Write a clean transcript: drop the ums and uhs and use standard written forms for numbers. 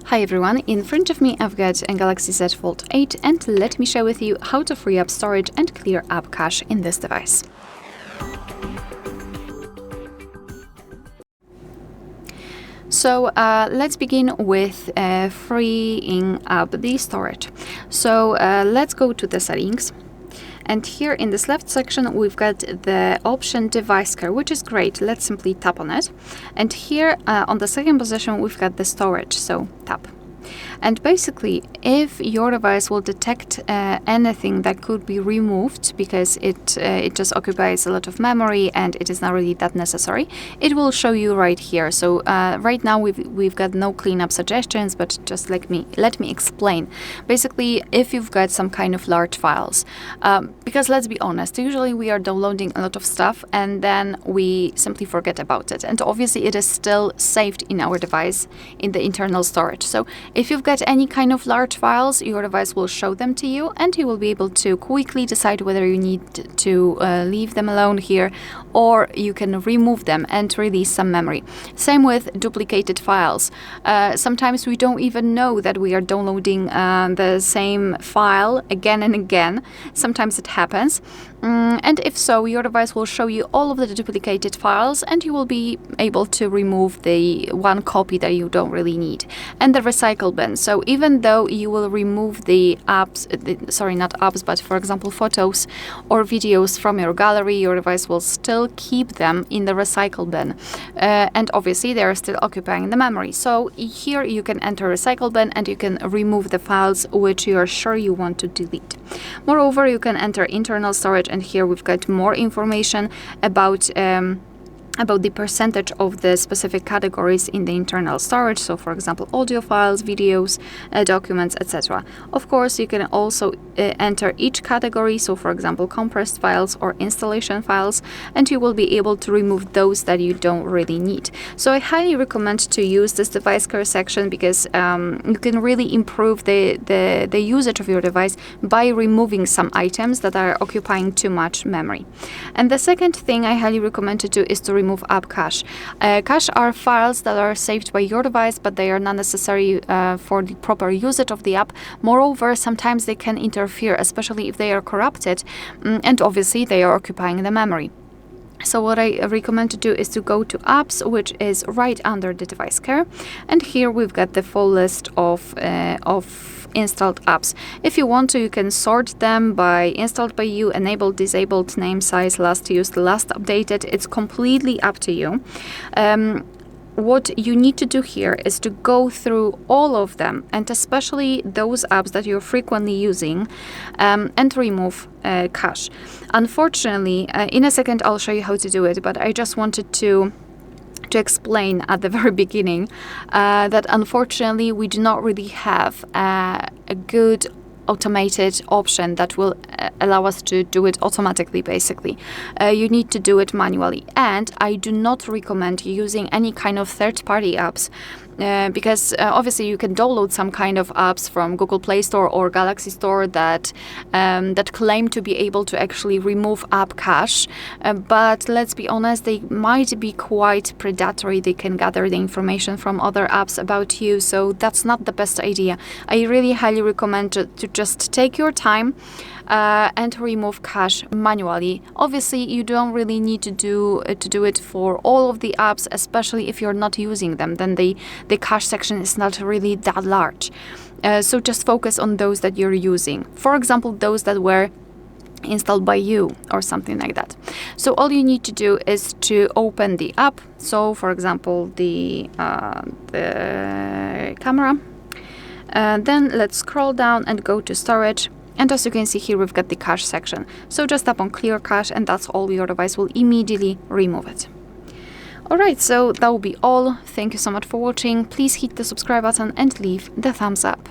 Hi everyone, in front of me I've got a Galaxy Z Fold 8 and let me share with you how to free up storage and clear app cache in this device. So let's begin with freeing up the storage. So let's go to the settings. And here in this left section, we've got the option device care, which is great. Let's simply tap on it. And here on the second position, we've got the storage, so tap. And basically, if your device will detect anything that could be removed because it just occupies a lot of memory and it is not really that necessary, it will show you right here. So right now we've got no cleanup suggestions, but just let me explain. Basically, if you've got some kind of large files, because let's be honest, usually we are downloading a lot of stuff and then we simply forget about it. And obviously, it is still saved in our device in the internal storage. So if you've got any kind of large files, your device will show them to you and you will be able to quickly decide whether you need to leave them alone here or you can remove them and release some memory. Same with duplicated files. Sometimes we don't even know that we are downloading the same file again and again. Sometimes it happens. And if so, your device will show you all of the duplicated files and you will be able to remove the one copy that you don't really need. And the recycle bin. So even though you will remove the apps, not apps, but for example, photos or videos from your gallery, your device will still keep them in the recycle bin. And obviously they are still occupying the memory. So here you can enter recycle bin and you can remove the files which you are sure you want to delete. Moreover, you can enter internal storage and here we've got more information about the percentage of the specific categories in the internal storage. So for example, audio files, videos, documents, etc. Of course, you can also enter each category. So for example, compressed files or installation files, and you will be able to remove those that you don't really need. So I highly recommend to use this device care section because you can really improve the usage of your device by removing some items that are occupying too much memory. And the second thing I highly recommend to do is to remove app cache. Cache are files that are saved by your device, but they are not necessary for the proper usage of the app. Moreover, sometimes they can interfere, especially if they are corrupted, and obviously they are occupying the memory. So what I recommend to do is to go to apps, which is right under the device care. And here we've got the full list of installed apps. If you want to, you can sort them by installed by you, enabled, disabled, name, size, last used, last updated. It's completely up to you. What you need to do here is to go through all of them, and especially those apps that you're frequently using, and remove cache. Unfortunately, in a second I'll show you how to do it, but I just wanted to explain at the very beginning that unfortunately we do not really have a good automated option that will allow us to do it automatically. Basically, you need to do it manually, and I do not recommend using any kind of third-party apps because obviously you can download some kind of apps from Google Play Store or Galaxy Store that claim to be able to actually remove app cache, but let's be honest, they might be quite predatory. They can gather the information from other apps about you, so that's not the best idea. I really highly recommend to just take your time and remove cache manually. Obviously, you don't really need to do it for all of the apps, especially if you're not using them. Then the cache section is not really that large. So just focus on those that you're using. For example, those that were installed by you or something like that. So all you need to do is to open the app. So for example, the camera. Then let's scroll down and go to storage. And as you can see here, we've got the cache section. So just tap on clear cache and that's all. Your device will immediately remove it. Alright, so that will be all. Thank you so much for watching. Please hit the subscribe button and leave the thumbs up.